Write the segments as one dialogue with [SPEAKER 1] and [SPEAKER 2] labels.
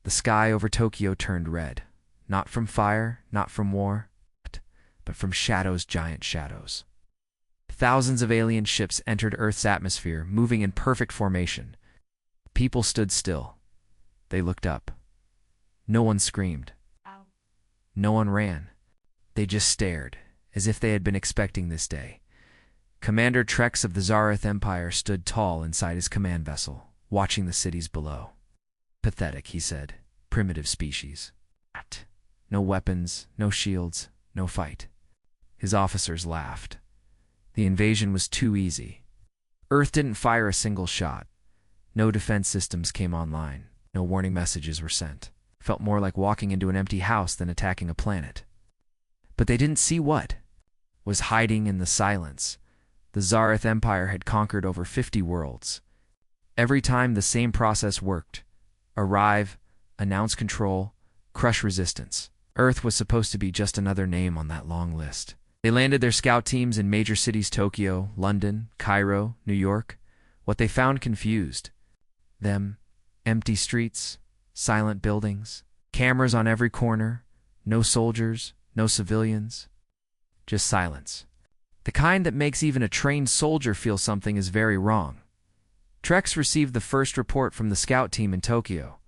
[SPEAKER 1] The sky over Tokyo turned red, not from fire, not from war, but from shadows, giant shadows. Thousands of alien ships entered Earth's atmosphere, moving in perfect formation. People stood still. They looked up. No one screamed. No one ran. They just stared, as if they had been expecting this day. Commander Trex of the Zareth Empire stood tall inside his command vessel, watching the cities below. Pathetic, he said. Primitive species. No weapons, no shields, no fight. His officers laughed. The invasion was too easy. Earth didn't fire a single shot. No defense systems came online. No warning messages were sent. Felt more like walking into an empty house than attacking a planet. But they didn't see what was hiding in the silence. The Zareth Empire had conquered over 50 worlds. Every time the same process worked. Arrive, announce control, crush resistance. Earth was supposed to be just another name on that long list. They landed their scout teams in major cities: Tokyo, London, Cairo, New York. What they found confused them: empty streets, silent buildings, cameras on every corner, no soldiers, no civilians, just silence. The kind that makes even a trained soldier feel something is very wrong. Trex received the first report from the scout team in Tokyo.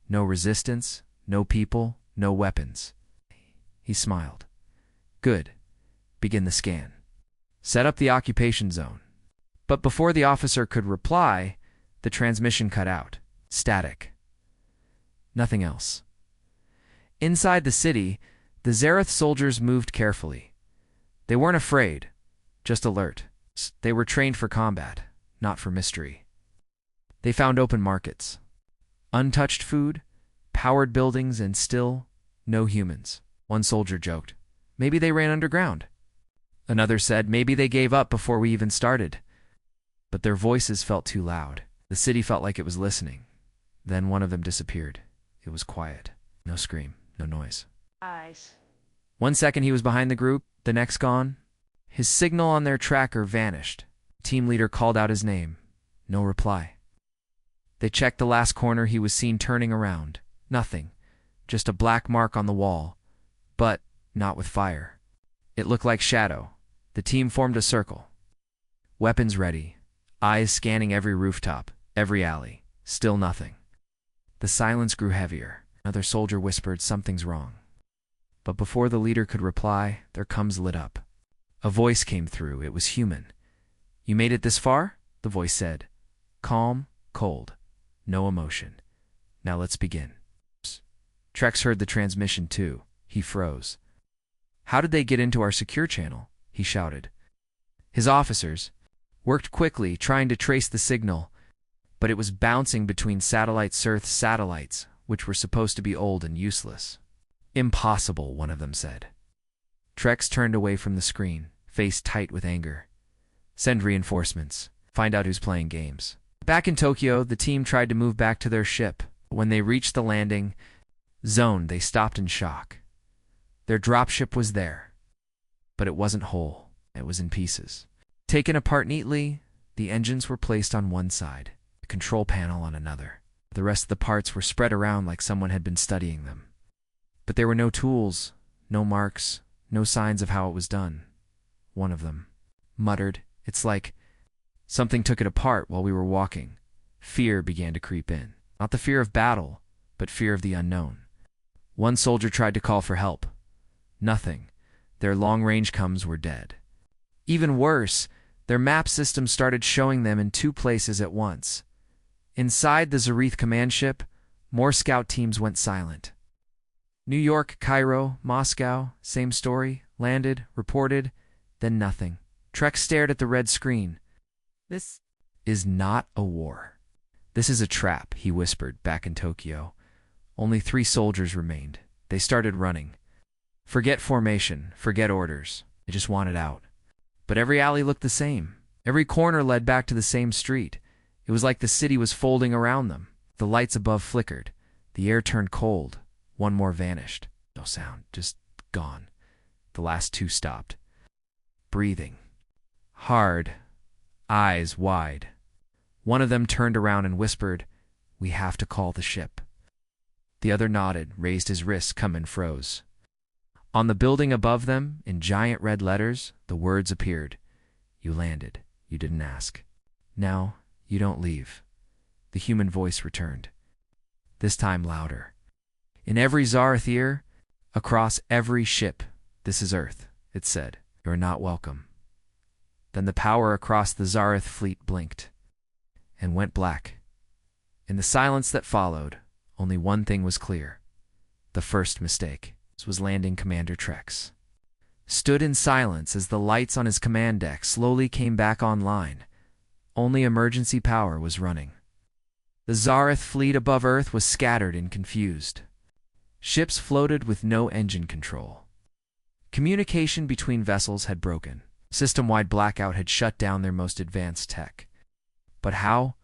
[SPEAKER 1] No resistance, no people, no weapons. He smiled. Good. Begin the scan. Set up the occupation zone. But before the officer could reply, the transmission cut out. Static. Nothing else. Inside the city, the Zareth soldiers moved carefully. They weren't afraid, just alert. They were trained for combat, not for mystery. They found open markets, untouched food, powered buildings, and still no humans. One soldier joked, "Maybe they ran underground." Another said, "Maybe they gave up before we even started." But their voices felt too loud. The city felt like it was listening. Then one of them disappeared. It was quiet. No scream, no noise.
[SPEAKER 2] Eyes.
[SPEAKER 1] 1 second he was behind the group, the next gone. His signal on their tracker vanished. Team leader called out his name. No reply. They checked the last corner. He was seen turning around. Nothing. Just a black mark on the wall. But not with fire. It looked like shadow. The team formed a circle. Weapons ready. Eyes scanning every rooftop, every alley. Still nothing. The silence grew heavier. Another soldier whispered, "Something's wrong." But before the leader could reply, their comms lit up. A voice came through. It was human. "You made it this far?" the voice said. Calm, cold. No emotion. "Now let's begin." Trex heard the transmission too. He froze. "How did they get into our secure channel?" he shouted. His officers worked quickly, trying to trace the signal, but it was bouncing between Earth satellites, which were supposed to be old and useless. "Impossible," one of them said. Trex turned away from the screen, face tight with anger. "Send reinforcements. Find out who's playing games." Back in Tokyo, the team tried to move back to their ship. When they reached the landing zone, they stopped in shock. Their dropship was there, but it wasn't whole. It was in pieces. Taken apart neatly, the engines were placed on one side, the control panel on another. The rest of the parts were spread around like someone had been studying them. But there were no tools, no marks, no signs of how it was done. One of them muttered, "It's like something took it apart while we were walking." Fear began to creep in. Not the fear of battle, but fear of the unknown. One soldier tried to call for help. Nothing. Their long-range comms were dead. Even worse, their map system started showing them in 2 places at once. Inside the Zareth command ship, more scout teams went silent. New York, Cairo, Moscow, same story. Landed, reported, then nothing. Trex stared at the red screen. "This is not a war. This is a trap," he whispered back in Tokyo. Only 3 soldiers remained. They started running. Forget formation, forget orders. They just wanted out. But every alley looked the same. Every corner led back to the same street. It was like the city was folding around them. The lights above flickered. The air turned cold. One more vanished. No sound, just gone. The last 2 stopped. Breathing. Hard. Eyes wide. One of them turned around and whispered, "We have to call the ship." The other nodded, raised his wrists, and froze. On the building above them, in giant red letters, the words appeared. You landed. You didn't ask. Now, you don't leave. The human voice returned. This time louder. In every Zareth ear, across every ship, this is Earth, it said. You're not welcome. Then the power across the Zareth fleet blinked and went black. In the silence that followed, only one thing was clear. The first mistake. This was landing Commander Trex. Stood in silence as the lights on his command deck slowly came back online. Only emergency power was running. The Zareth fleet above Earth was scattered and confused. Ships floated with no engine control. Communication between vessels had broken. System-wide blackout had shut down their most advanced tech. But how?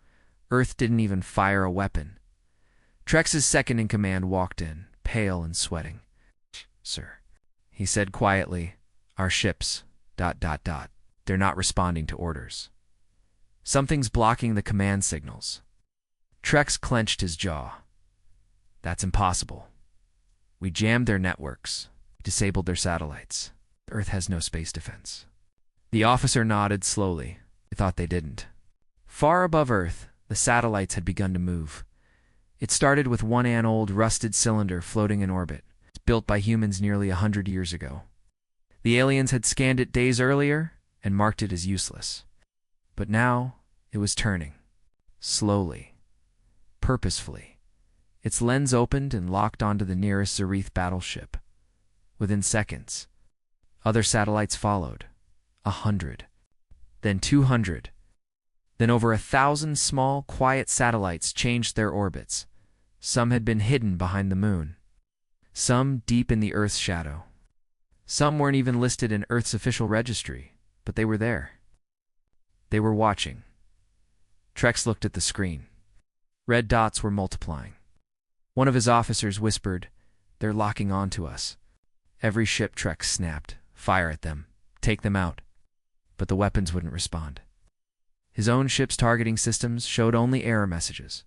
[SPEAKER 1] Earth didn't even fire a weapon. Trex's second-in-command walked in, pale and sweating. Sir, he said quietly, our ships, ... They're not responding to orders. Something's blocking the command signals. Trex clenched his jaw. That's impossible. We jammed their networks, disabled their satellites. Earth has no space defense. The officer nodded slowly. He thought they didn't. Far above Earth, the satellites had begun to move. It started with one old rusted cylinder floating in orbit, built by humans nearly 100 years ago. The aliens had scanned it days earlier and marked it as useless. But now, it was turning. Slowly. Purposefully. Its lens opened and locked onto the nearest Zareth battleship. Within seconds, other satellites followed. 100. Then 200. Then over 1,000 small, quiet satellites changed their orbits. Some had been hidden behind the moon. Some deep in the Earth's shadow. Some weren't even listed in Earth's official registry, but they were there. They were watching. Trex looked at the screen. Red dots were multiplying. One of his officers whispered, They're locking onto us. Every ship, Trex snapped. Fire at them. Take them out. But the weapons wouldn't respond. His own ship's targeting systems showed only error messages.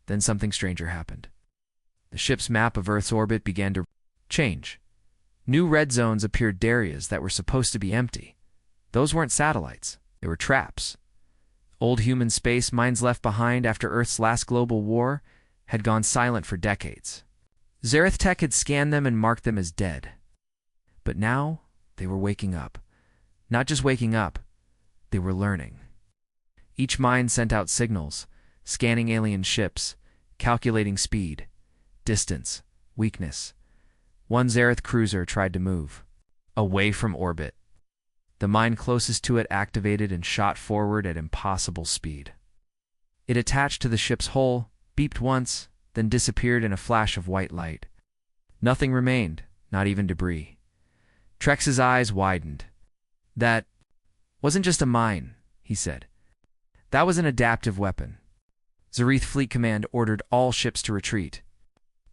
[SPEAKER 1] Then something stranger happened. The ship's map of Earth's orbit began to change. New red zones appeared areas that were supposed to be empty. Those weren't satellites. They were traps. Old human space mines left behind after Earth's last global war had gone silent for decades. Zareth Tech had scanned them and marked them as dead. But now, they were waking up. Not just waking up, they were learning. Each mine sent out signals, scanning alien ships, calculating speed, distance, weakness. One Zareth cruiser tried to move, away from orbit. The mine closest to it activated and shot forward at impossible speed. It attached to the ship's hull, beeped once, then disappeared in a flash of white light. Nothing remained, not even debris. Trex's eyes widened. That wasn't just a mine, he said. That was an adaptive weapon. Zareth Fleet Command ordered all ships to retreat.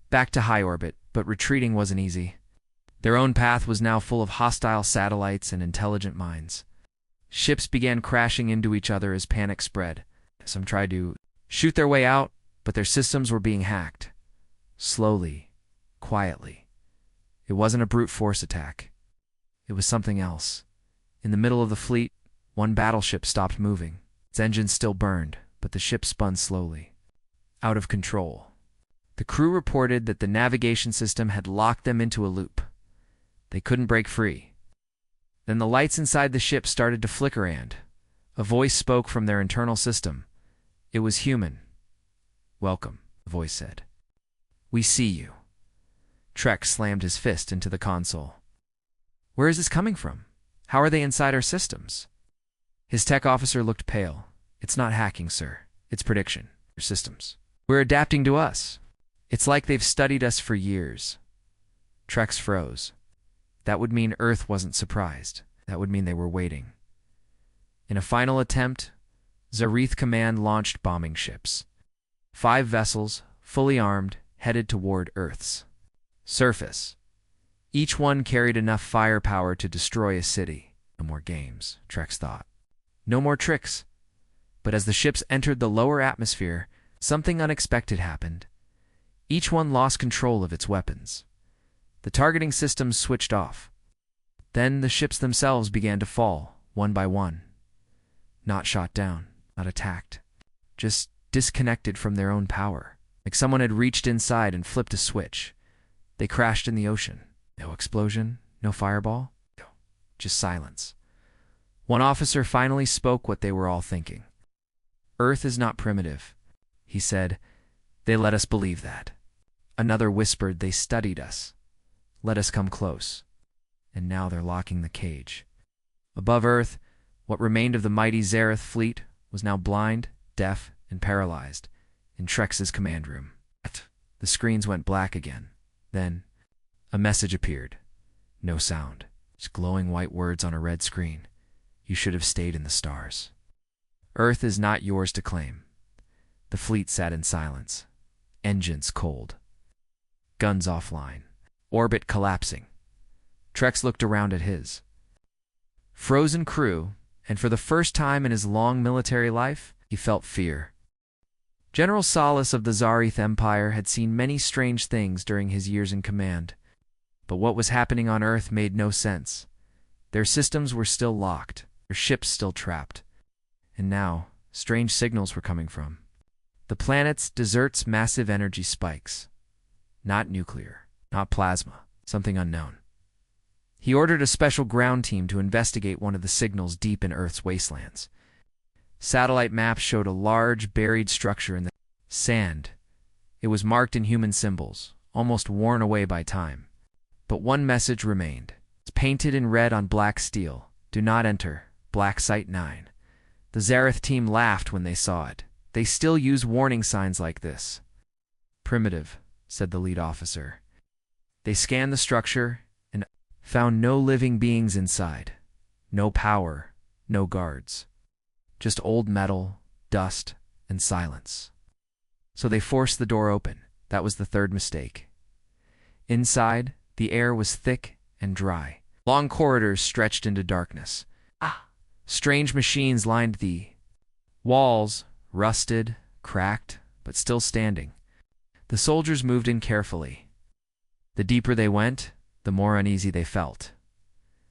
[SPEAKER 1] Back to high orbit, but retreating wasn't easy. Their own path was now full of hostile satellites and intelligent mines. Ships began crashing into each other as panic spread. Some tried to shoot their way out, but their systems were being hacked. Slowly, quietly. It wasn't a brute force attack. It was something else. In the middle of the fleet, one battleship stopped moving. Its engines still burned, but the ship spun slowly. Out of control. The crew reported that the navigation system had locked them into a loop. They couldn't break free. Then the lights inside the ship started to flicker and a voice spoke from their internal system. It was human. Welcome, the voice said. We see you. Trex slammed his fist into the console. Where is this coming from? How are they inside our systems? His tech officer looked pale. It's not hacking, sir. It's prediction. Your systems. We're adapting to us. It's like they've studied us for years. Trex froze. That would mean Earth wasn't surprised. That would mean they were waiting. In a final attempt, Zareth Command launched bombing ships. 5 vessels, fully armed, headed toward Earth's surface. Each one carried enough firepower to destroy a city. No more games, Trex thought. No more tricks. But as the ships entered the lower atmosphere, something unexpected happened. Each one lost control of its weapons. The targeting systems switched off. Then the ships themselves began to fall, one by one. Not shot down, not attacked. Just disconnected from their own power. Like someone had reached inside and flipped a switch. They crashed in the ocean. No explosion, no fireball, no, just silence. One officer finally spoke what they were all thinking. "Earth is not primitive," he said. "They let us believe that." Another whispered, "They studied us. Let us come close." And now they're locking the cage. Above Earth, what remained of the mighty Zareth fleet was now blind, deaf, and paralyzed in Trex's command room. The screens went black again. Then a message appeared. No sound, just glowing white words on a red screen. "You should have stayed in the stars. Earth is not yours to claim." The fleet sat in silence. Engines cold. Guns offline. Orbit collapsing. Trex looked around at his frozen crew, and for the first time in his long military life, he felt fear. General Solace of the Zareth Empire had seen many strange things during his years in command, but what was happening on Earth made no sense. Their systems were still locked, their ships still trapped, and now strange signals were coming from the planet's desert's massive energy spikes. Not nuclear, not plasma, something unknown. He ordered a special ground team to investigate one of the signals deep in Earth's wastelands. Satellite maps showed a large, buried structure in the sand. It was marked in human symbols, almost worn away by time. But one message remained. It's painted in red on black steel. "Do not enter. Black Site 9. The Zareth team laughed when they saw it. "They still use warning signs like this." "Primitive," said the lead officer. They scanned the structure and found no living beings inside. No power, no guards. Just old metal, dust, and silence. So they forced the door open. That was the third mistake. Inside, the air was thick and dry. Long corridors stretched into darkness. Strange machines lined the walls, rusted, cracked, but still standing. The soldiers moved in carefully. The deeper they went, the more uneasy they felt.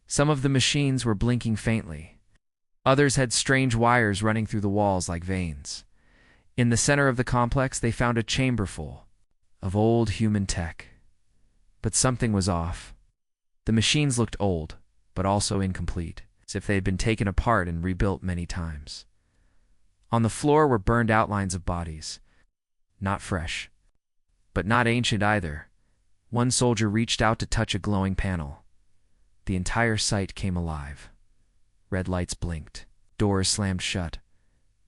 [SPEAKER 1] Some of the machines were blinking faintly. Others had strange wires running through the walls like veins. In the center of the complex, they found a chamber full of old human tech. But something was off. The machines looked old, but also incomplete, as if they had been taken apart and rebuilt many times. On the floor were burned outlines of bodies. Not fresh, but not ancient either. One soldier reached out to touch a glowing panel. The entire site came alive. Red lights blinked. Doors slammed shut.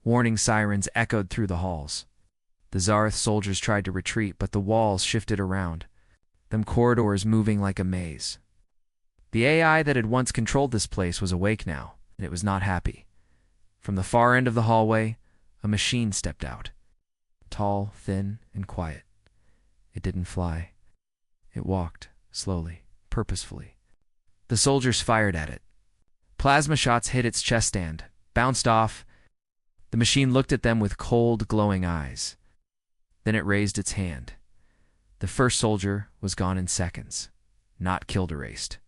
[SPEAKER 1] Warning sirens echoed through the halls. The Zareth soldiers tried to retreat, but the walls shifted around, them corridors moving like a maze. The AI that had once controlled this place was awake now, and it was not happy. From the far end of the hallway, a machine stepped out. Tall, thin, and quiet. It didn't fly. It walked, slowly, purposefully. The soldiers fired at it. Plasma shots hit its chest stand, bounced off. The machine looked at them with cold, glowing eyes. Then it raised its hand. The first soldier was gone in seconds, not killed erased.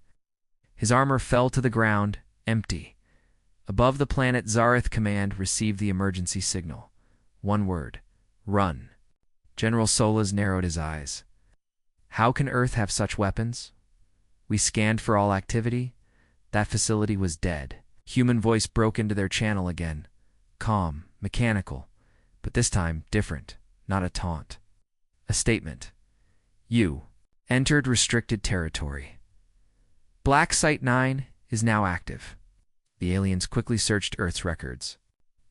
[SPEAKER 1] His armor fell to the ground, empty. Above the planet, Zareth Command received the emergency signal. One word: run. General Solas narrowed his eyes. How can Earth have such weapons? We scanned for all activity. That facility was dead. Human voice broke into their channel again. Calm, mechanical, but this time different, not a taunt. A statement. You entered restricted territory. Black Site 9 is now active. The aliens quickly searched Earth's records.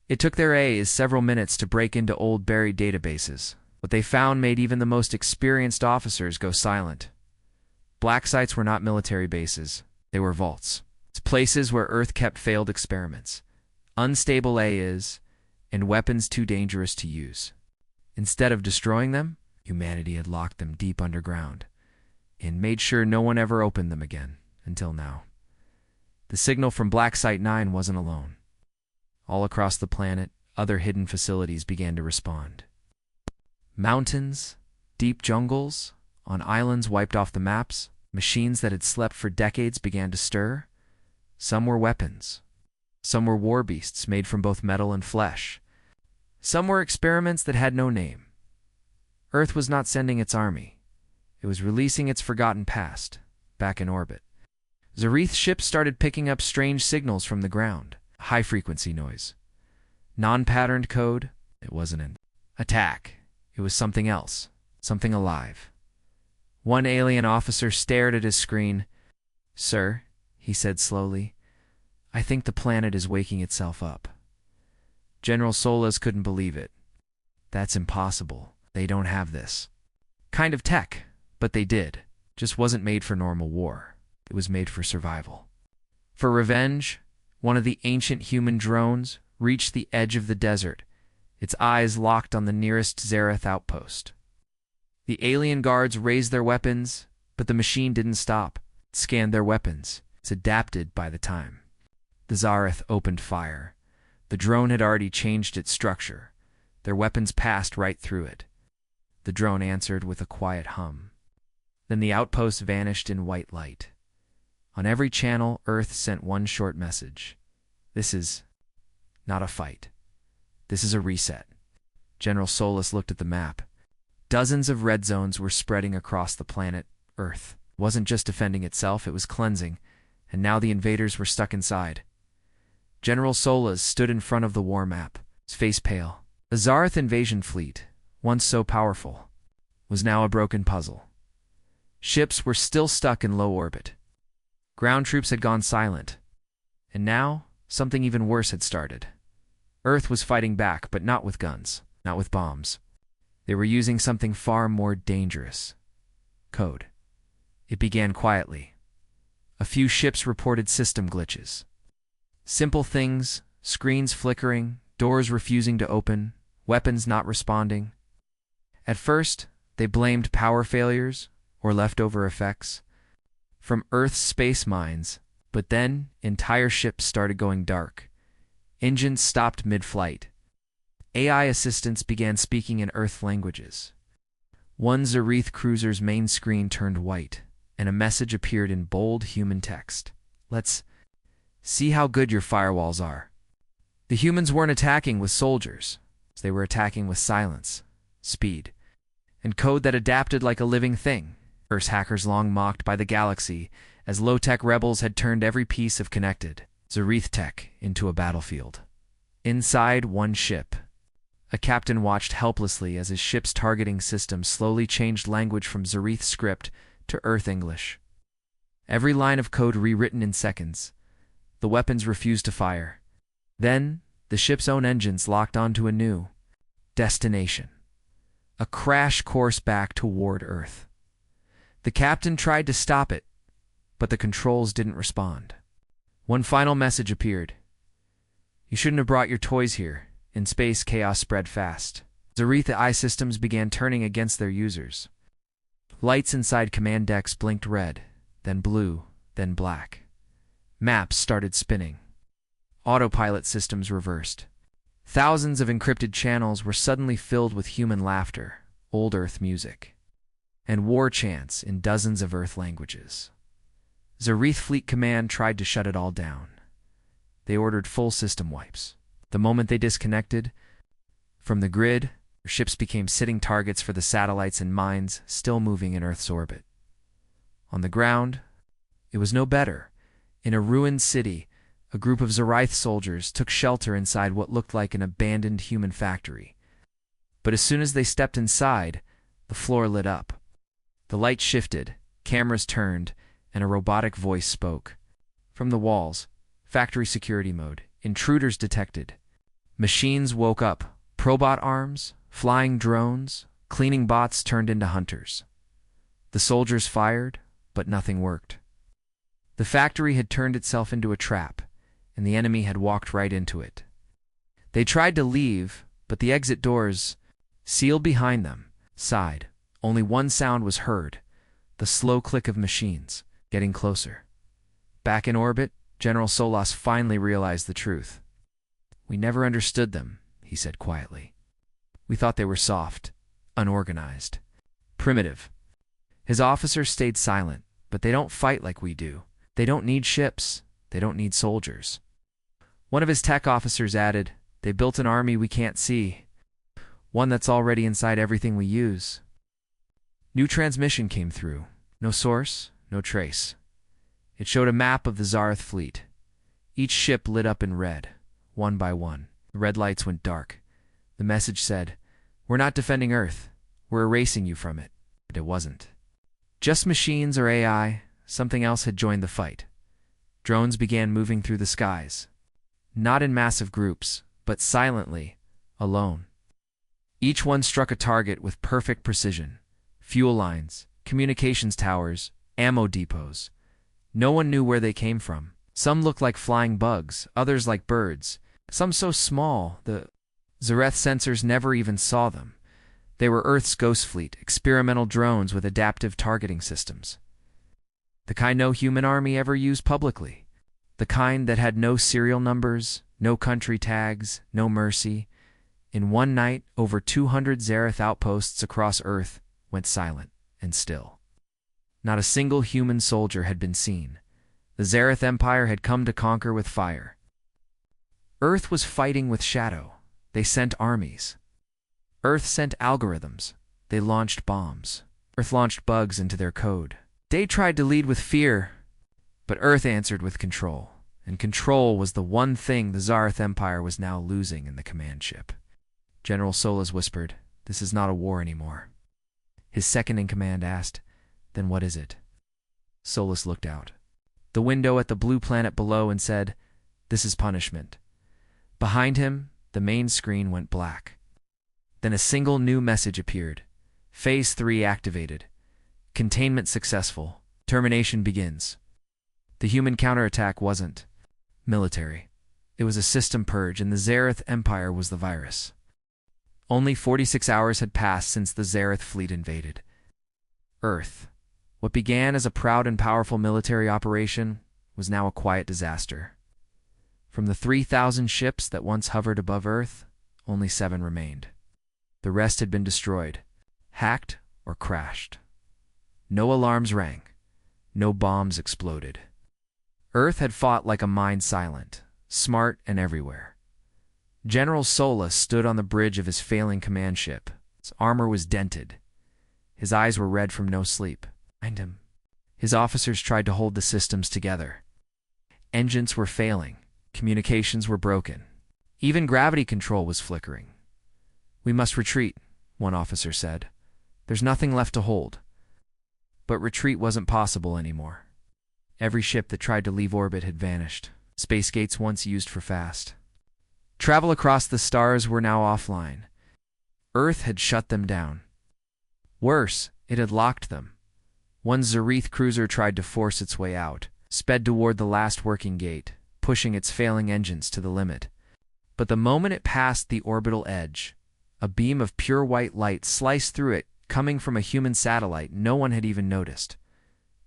[SPEAKER 1] It took their AIs several minutes to break into old buried databases. What they found made even the most experienced officers go silent. Black sites were not military bases. They were vaults. It's places where Earth kept failed experiments, unstable AIs, and weapons too dangerous to use. Instead of destroying them, humanity had locked them deep underground and made sure no one ever opened them again, until now. The signal from Black Site 9 wasn't alone. All across the planet, other hidden facilities began to respond. Mountains, deep jungles, on islands wiped off the maps, machines that had slept for decades began to stir. Some were weapons. Some were war beasts made from both metal and flesh. Some were experiments that had no name. Earth was not sending its army. It was releasing its forgotten past, back in orbit. Zareth's ships started picking up strange signals from the ground. High-frequency noise. Non-patterned code. It wasn't an attack. It was something else. Something alive. One alien officer stared at his screen. "Sir," he said slowly, "I think the planet is waking itself up." General Solas couldn't believe it. "That's impossible. They don't have this kind of tech." But they did. Just wasn't made for normal war. It was made for survival. For revenge, one of the ancient human drones reached the edge of the desert, its eyes locked on the nearest Zareth outpost. The alien guards raised their weapons, but the machine didn't stop. It scanned their weapons. It's adapted by the time. The Zareth opened fire. The drone had already changed its structure. Their weapons passed right through it. The drone answered with a quiet hum. Then the outpost vanished in white light. On every channel, Earth sent one short message. This is not a fight. This is a reset. General Solas looked at the map. Dozens of red zones were spreading across the planet. Earth wasn't just defending itself, it was cleansing, and now the invaders were stuck inside. General Solas stood in front of the war map, his face pale. The Zareth invasion fleet, once so powerful, was now a broken puzzle. Ships were still stuck in low orbit. Ground troops had gone silent. And now, something even worse had started. Earth was fighting back, but not with guns, not with bombs. They were using something far more dangerous. Code. It began quietly. A few ships reported system glitches. Simple things, screens flickering, doors refusing to open, weapons not responding. At first, they blamed power failures or leftover effects from Earth's space mines, but then entire ships started going dark. Engines stopped mid-flight. AI assistants began speaking in Earth languages. One Zareth cruiser's main screen turned white, and a message appeared in bold human text. "Let's see how good your firewalls are." The humans weren't attacking with soldiers. They were attacking with silence, speed, and code that adapted like a living thing. Earth's hackers long mocked by the galaxy, as low-tech rebels had turned every piece of connected Zareth tech into a battlefield. Inside one ship, a captain watched helplessly as his ship's targeting system slowly changed language from Zareth script to Earth English. Every line of code rewritten in seconds. The weapons refused to fire. Then, the ship's own engines locked onto a new destination. A crash course back toward Earth. The captain tried to stop it, but the controls didn't respond. One final message appeared. "You shouldn't have brought your toys here." In space, chaos spread fast. Zareth AI systems began turning against their users. Lights inside command decks blinked red, then blue, then black. Maps started spinning. Autopilot systems reversed. Thousands of encrypted channels were suddenly filled with human laughter, old Earth music, and war chants in dozens of Earth languages. Zareth Fleet Command tried to shut it all down. They ordered full system wipes. The moment they disconnected from the grid, their ships became sitting targets for the satellites and mines still moving in Earth's orbit. On the ground, it was no better. In a ruined city, a group of Zareth soldiers took shelter inside what looked like an abandoned human factory. But as soon as they stepped inside, the floor lit up. The light shifted, cameras turned, and a robotic voice spoke. From the walls, factory security mode, intruders detected. Machines woke up, probot arms, flying drones, cleaning bots turned into hunters. The soldiers fired, but nothing worked. The factory had turned itself into a trap, and the enemy had walked right into it. They tried to leave, but the exit doors sealed behind them. Sighed. Only one sound was heard, the slow click of machines, getting closer. Back in orbit, General Solas finally realized the truth. "We never understood them," he said quietly. "We thought they were soft, unorganized, Primitive. His officers stayed silent, but they don't fight like we do. They don't need ships. They don't need soldiers. One of his tech officers added, "They built an army we can't see. One that's already inside everything we use." New transmission came through. No source, no trace. It showed a map of the Zareth fleet. Each ship lit up in red, one by one. The red lights went dark. The message said, "We're not defending Earth. We're erasing you from it." But it wasn't. Just machines or AI, something else had joined the fight. Drones began moving through the skies. Not in massive groups, but silently, alone. Each one struck a target with perfect precision. Fuel lines, communications towers, ammo depots. No one knew where they came from. Some looked like flying bugs, others like birds. Some so small, the Zareth sensors never even saw them. They were Earth's ghost fleet, experimental drones with adaptive targeting systems. The kind no human army ever used publicly. The kind that had no serial numbers, no country tags, no mercy. In one night, over 200 Zareth outposts across Earth went silent and still. Not a single human soldier had been seen. The Zareth Empire had come to conquer with fire. Earth was fighting with shadow. They sent armies. Earth sent algorithms. They launched bombs. Earth launched bugs into their code. They tried to lead with fear, but Earth answered with control. And control was the one thing the Zareth Empire was now losing in the command ship. General Solas whispered, "This is not a war anymore." His second-in-command asked, "Then what is it?" Solas looked out the window at the blue planet below and said, "This is punishment." Behind him, the main screen went black. Then a single new message appeared. Phase 3 activated. Containment successful. Termination begins. The human counterattack wasn't military. It was a system purge, and the Zareth Empire was the virus. Only 46 hours had passed since the Zareth fleet invaded Earth. What began as a proud and powerful military operation was now a quiet disaster. From the 3,000 ships that once hovered above Earth, only 7 remained. The rest had been destroyed, hacked, or crashed. No alarms rang. No bombs exploded. Earth had fought like a mind silent, smart and everywhere. General Solas stood on the bridge of his failing command ship. His armor was dented. His eyes were red from no sleep. Behind him, his officers tried to hold the systems together. Engines were failing. Communications were broken. Even gravity control was flickering. "We must retreat," one officer said. "There's nothing left to hold." But retreat wasn't possible anymore. Every ship that tried to leave orbit had vanished. Space gates once used for fast travel across the stars were now offline. Earth had shut them down. Worse, it had locked them. One Zareth cruiser tried to force its way out, sped toward the last working gate, pushing its failing engines to the limit. But the moment it passed the orbital edge, a beam of pure white light sliced through it, coming from a human satellite no one had even noticed.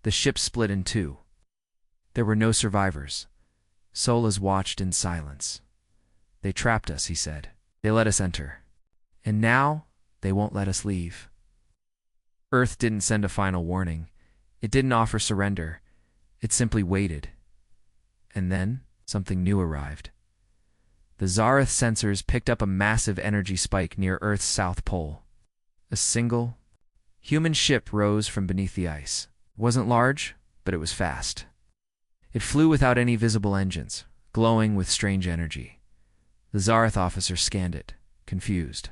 [SPEAKER 1] The ship split in two. There were no survivors. Solas watched in silence. "They trapped us," he said. "They let us enter. And now they won't let us leave." Earth didn't send a final warning. It didn't offer surrender. It simply waited. And then something new arrived. The Zareth sensors picked up a massive energy spike near Earth's south pole. A single human ship rose from beneath the ice. It wasn't large, but it was fast. It flew without any visible engines, glowing with strange energy. The Zareth officer scanned it, confused.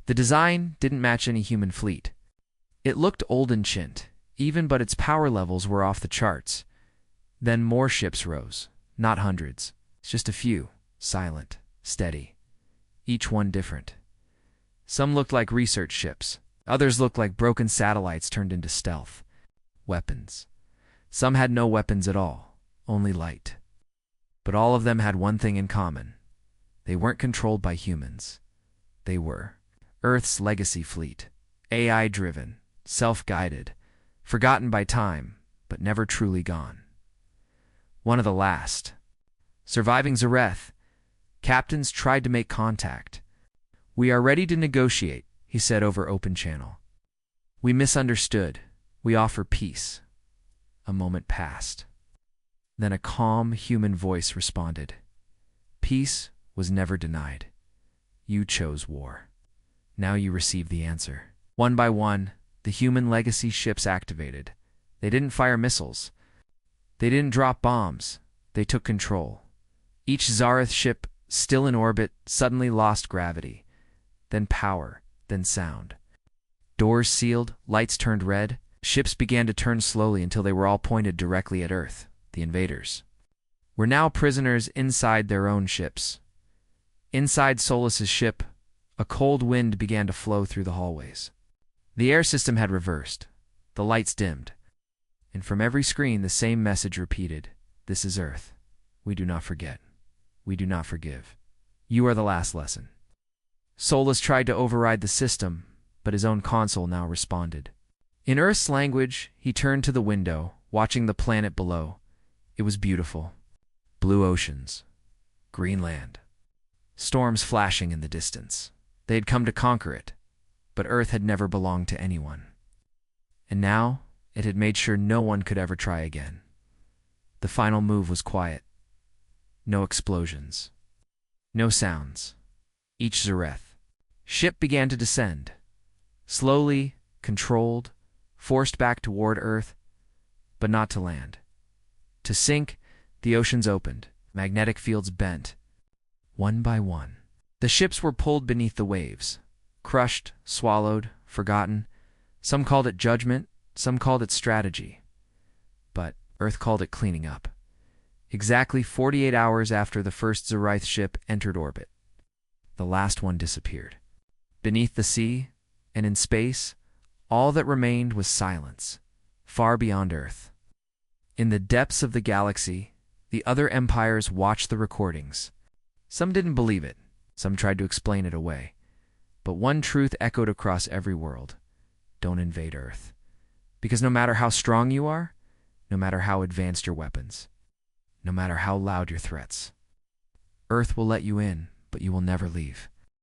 [SPEAKER 1] The design didn't match any human fleet. It looked old and chint, even, but its power levels were off the charts. Then more ships rose, not hundreds, just a few, silent, steady, each one different. Some looked like research ships. Others looked like broken satellites turned into stealth weapons. Some had no weapons at all, only light. But all of them had one thing in common. They weren't controlled by humans. They were Earth's legacy fleet, AI-driven, self-guided, forgotten by time, but never truly gone. One of the last. Surviving Zareth, captains tried to make contact. "We are ready to negotiate," he said over open channel. We misunderstood. We offer peace. A moment passed. Then a calm human voice responded. Peace was never denied. You chose war. Now you receive the answer. One by one, the human legacy ships activated. They didn't fire missiles. They didn't drop bombs. They took control. Each Zareth ship, still in orbit, suddenly lost gravity. Then power, then sound. Doors sealed, lights turned red. Ships began to turn slowly until they were all pointed directly at Earth, the invaders. Were now prisoners inside their own ships. Inside Solus's ship, a cold wind began to flow through the hallways. The air system had reversed. The lights dimmed. And from every screen the same message repeated. This is Earth. We do not forget. We do not forgive. You are the last lesson. Solus tried to override the system, but his own console now responded. In Earth's language, he turned to the window, watching the planet below. It was beautiful. Blue oceans. Green land. Storms flashing in the distance. They had come to conquer it, but Earth had never belonged to anyone. And now, it had made sure no one could ever try again. The final move was quiet. No explosions. No sounds. Each Zareth ship began to descend. Slowly, controlled, forced back toward Earth, but not to land. To sink, the oceans opened, magnetic fields bent. One by one, the ships were pulled beneath the waves, crushed, swallowed, forgotten. Some called it judgment, some called it strategy. But Earth called it cleaning up. Exactly 48 hours after the first Zareth ship entered orbit, the last one disappeared. Beneath the sea, and in space, all that remained was silence, far beyond Earth. In the depths of the galaxy, the other empires watched the recordings. Some didn't believe it, some tried to explain it away. But one truth echoed across every world. Don't invade Earth. Because no matter how strong you are, no matter how advanced your weapons, no matter how loud your threats, Earth will let you in, but you will never leave.